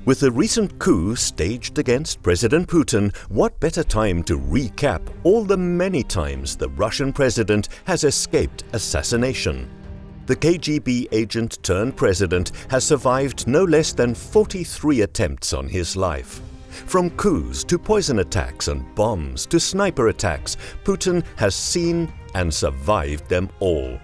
With the recent coup staged against President Putin, what better time to recap all the many times the Russian president has escaped assassination? The KGB agent turned president has survived no less than 43 attempts on his life. From coups to poison attacks and bombs to sniper attacks, Putin has seen and survived them all.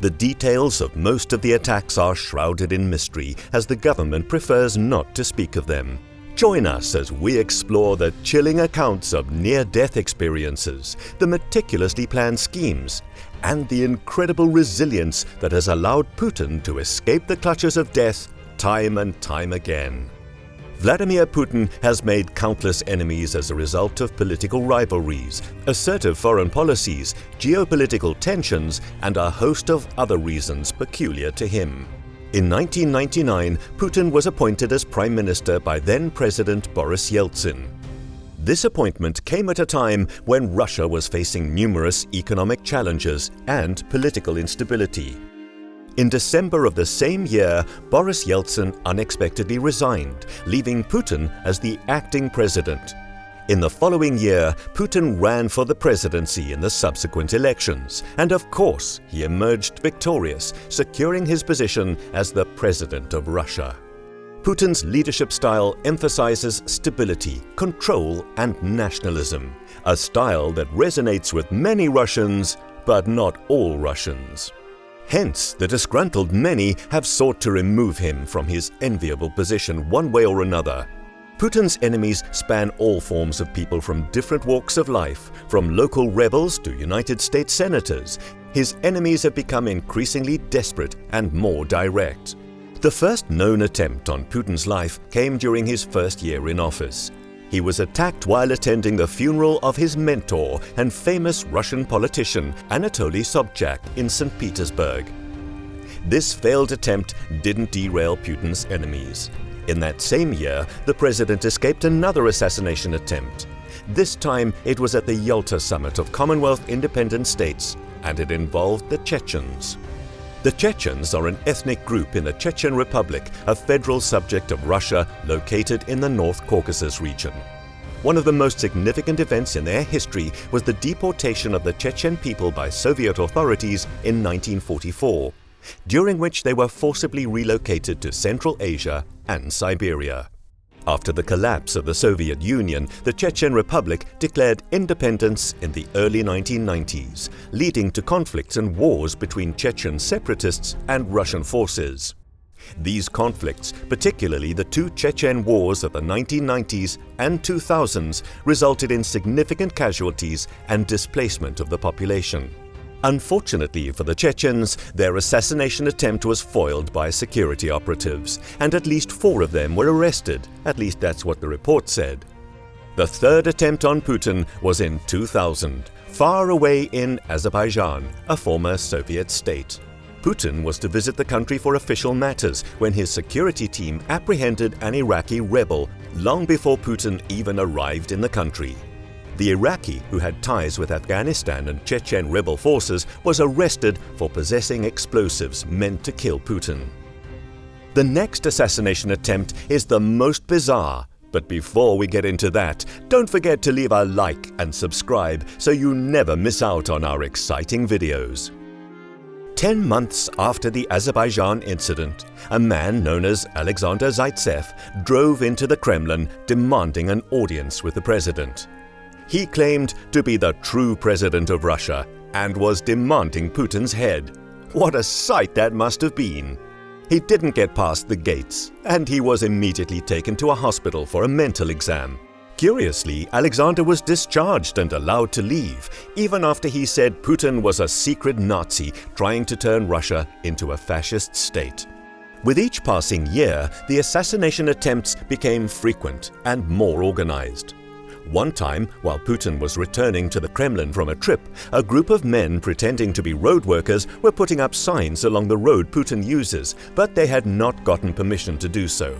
The details of most of the attacks are shrouded in mystery, as the government prefers not to speak of them. Join us as we explore the chilling accounts of near-death experiences, the meticulously planned schemes, and the incredible resilience that has allowed Putin to escape the clutches of death time and time again. Vladimir Putin has made countless enemies as a result of political rivalries, assertive foreign policies, geopolitical tensions, and a host of other reasons peculiar to him. In 1999, Putin was appointed as Prime Minister by then-President Boris Yeltsin. This appointment came at a time when Russia was facing numerous economic challenges and political instability. In December of the same year, Boris Yeltsin unexpectedly resigned, leaving Putin as the acting president. In the following year, Putin ran for the presidency in the subsequent elections, and of course, he emerged victorious, securing his position as the president of Russia. Putin's leadership style emphasizes stability, control, and nationalism, a style that resonates with many Russians, but not all Russians. Hence, the disgruntled many have sought to remove him from his enviable position one way or another. Putin's enemies span all forms of people from different walks of life, from local rebels to United States senators. His enemies have become increasingly desperate and more direct. The first known attempt on Putin's life came during his first year in office. He was attacked while attending the funeral of his mentor and famous Russian politician Anatoly Sobchak in St. Petersburg. This failed attempt didn't derail Putin's enemies. In that same year, the president escaped another assassination attempt. This time, it was at the Yalta Summit of Commonwealth Independent States, and it involved the Chechens. The Chechens are an ethnic group in the Chechen Republic, a federal subject of Russia located in the North Caucasus region. One of the most significant events in their history was the deportation of the Chechen people by Soviet authorities in 1944, during which they were forcibly relocated to Central Asia and Siberia. After the collapse of the Soviet Union, the Chechen Republic declared independence in the early 1990s, leading to conflicts and wars between Chechen separatists and Russian forces. These conflicts, particularly the two Chechen wars of the 1990s and 2000s, resulted in significant casualties and displacement of the population. Unfortunately for the Chechens, their assassination attempt was foiled by security operatives, and at least 4 of them were arrested, at least that's what the report said. The third attempt on Putin was in 2000, far away in Azerbaijan, a former Soviet state. Putin was to visit the country for official matters when his security team apprehended an Iraqi rebel long before Putin even arrived in the country. The Iraqi, who had ties with Afghanistan and Chechen rebel forces, was arrested for possessing explosives meant to kill Putin. The next assassination attempt is the most bizarre, but before we get into that, don't forget to leave a like and subscribe so you never miss out on our exciting videos. 10 months after the Azerbaijan incident, a man known as Alexander Zaitsev drove into the Kremlin demanding an audience with the president. He claimed to be the true president of Russia and was demanding Putin's head. What a sight that must have been! He didn't get past the gates, and he was immediately taken to a hospital for a mental exam. Curiously, Alexander was discharged and allowed to leave, even after he said Putin was a secret Nazi trying to turn Russia into a fascist state. With each passing year, the assassination attempts became frequent and more organized. One time, while Putin was returning to the Kremlin from a trip, a group of men pretending to be road workers were putting up signs along the road Putin uses, but they had not gotten permission to do so.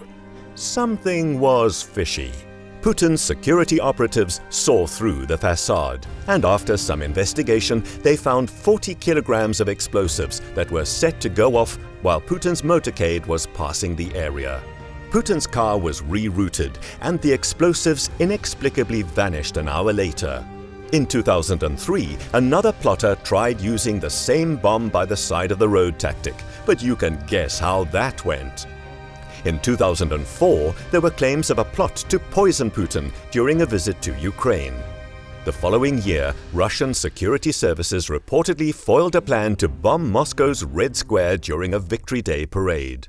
Something was fishy. Putin's security operatives saw through the facade, and after some investigation, they found 40 kilograms of explosives that were set to go off while Putin's motorcade was passing the area. Putin's car was rerouted and the explosives inexplicably vanished an hour later. In 2003, another plotter tried using the same bomb by the side of the road tactic, but you can guess how that went. In 2004, there were claims of a plot to poison Putin during a visit to Ukraine. The following year, Russian security services reportedly foiled a plan to bomb Moscow's Red Square during a Victory Day parade.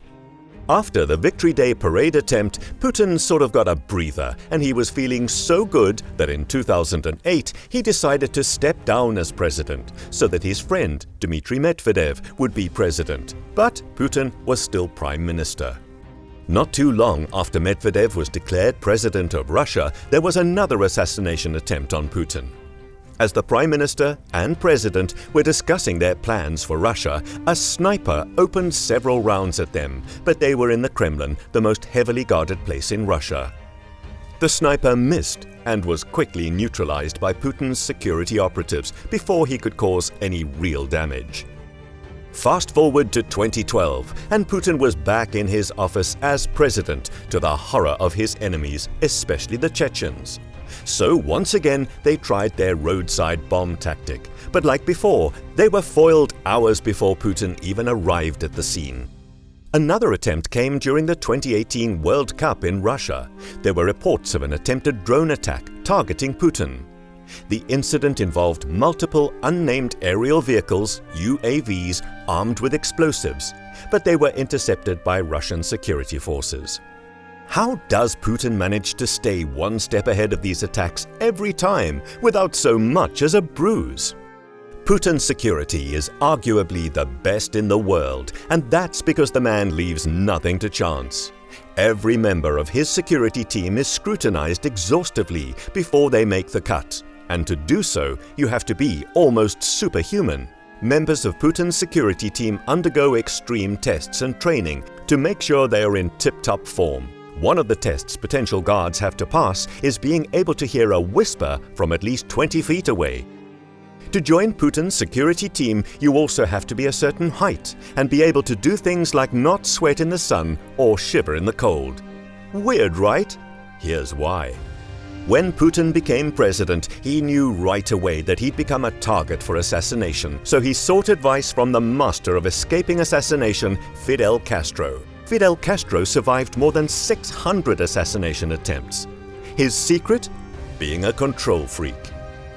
After the Victory Day parade attempt, Putin sort of got a breather, and he was feeling so good that in 2008 he decided to step down as president so that his friend Dmitry Medvedev would be president. But Putin was still prime minister. Not too long after Medvedev was declared president of Russia, there was another assassination attempt on Putin. As the Prime Minister and President were discussing their plans for Russia, a sniper opened several rounds at them, but they were in the Kremlin, the most heavily guarded place in Russia. The sniper missed and was quickly neutralized by Putin's security operatives before he could cause any real damage. Fast forward to 2012, and Putin was back in his office as president, to the horror of his enemies, especially the Chechens. So once again, they tried their roadside bomb tactic. But like before, they were foiled hours before Putin even arrived at the scene. Another attempt came during the 2018 World Cup in Russia. There were reports of an attempted drone attack targeting Putin. The incident involved multiple unnamed aerial vehicles, UAVs, armed with explosives, but they were intercepted by Russian security forces. How does Putin manage to stay one step ahead of these attacks every time without so much as a bruise? Putin's security is arguably the best in the world, and that's because the man leaves nothing to chance. Every member of his security team is scrutinized exhaustively before they make the cut, and to do so, you have to be almost superhuman. Members of Putin's security team undergo extreme tests and training to make sure they are in tip-top form. One of the tests potential guards have to pass is being able to hear a whisper from at least 20 feet away. To join Putin's security team, you also have to be a certain height and be able to do things like not sweat in the sun or shiver in the cold. Weird, right? Here's why. When Putin became president, he knew right away that he'd become a target for assassination, so he sought advice from the master of escaping assassination, Fidel Castro. Fidel Castro survived more than 600 assassination attempts. His secret? Being a control freak.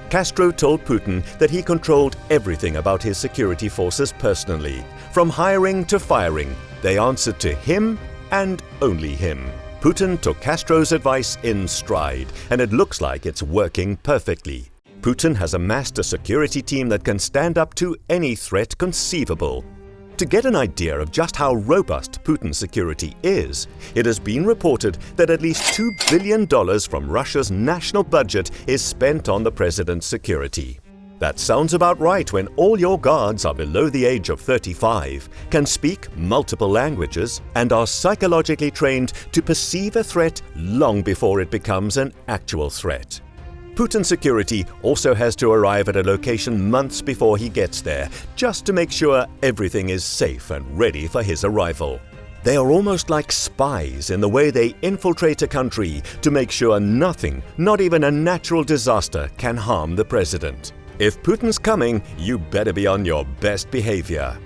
Castro told Putin that he controlled everything about his security forces personally. From hiring to firing, they answered to him and only him. Putin took Castro's advice in stride, and it looks like it's working perfectly. Putin has amassed a security team that can stand up to any threat conceivable. To get an idea of just how robust Putin's security is, it has been reported that at least $2 billion from Russia's national budget is spent on the president's security. That sounds about right when all your guards are below the age of 35, can speak multiple languages, and are psychologically trained to perceive a threat long before it becomes an actual threat. Putin's security also has to arrive at a location months before he gets there, just to make sure everything is safe and ready for his arrival. They are almost like spies in the way they infiltrate a country to make sure nothing, not even a natural disaster, can harm the president. If Putin's coming, you better be on your best behavior.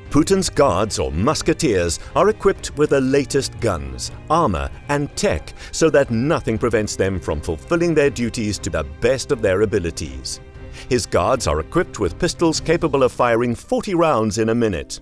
Putin's guards, or musketeers, are equipped with the latest guns, armor, and tech so that nothing prevents them from fulfilling their duties to the best of their abilities. His guards are equipped with pistols capable of firing 40 rounds in a minute.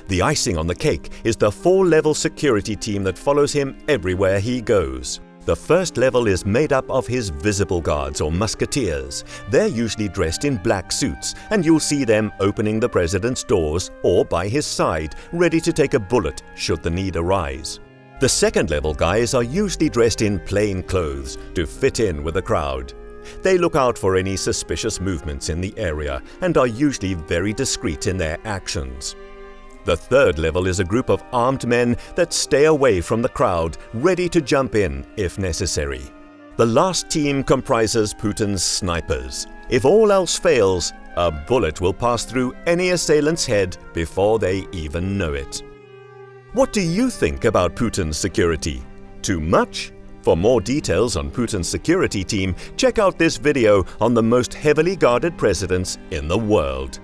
The icing on the cake is the 4-level security team that follows him everywhere he goes. The first level is made up of his visible guards, or musketeers. They're usually dressed in black suits, and you'll see them opening the president's doors or by his side, ready to take a bullet should the need arise. The second level guys are usually dressed in plain clothes to fit in with the crowd. They look out for any suspicious movements in the area and are usually very discreet in their actions. The third level is a group of armed men that stay away from the crowd, ready to jump in if necessary. The last team comprises Putin's snipers. If all else fails, a bullet will pass through any assailant's head before they even know it. What do you think about Putin's security? Too much? For more details on Putin's security team, check out this video on the most heavily guarded presidents in the world.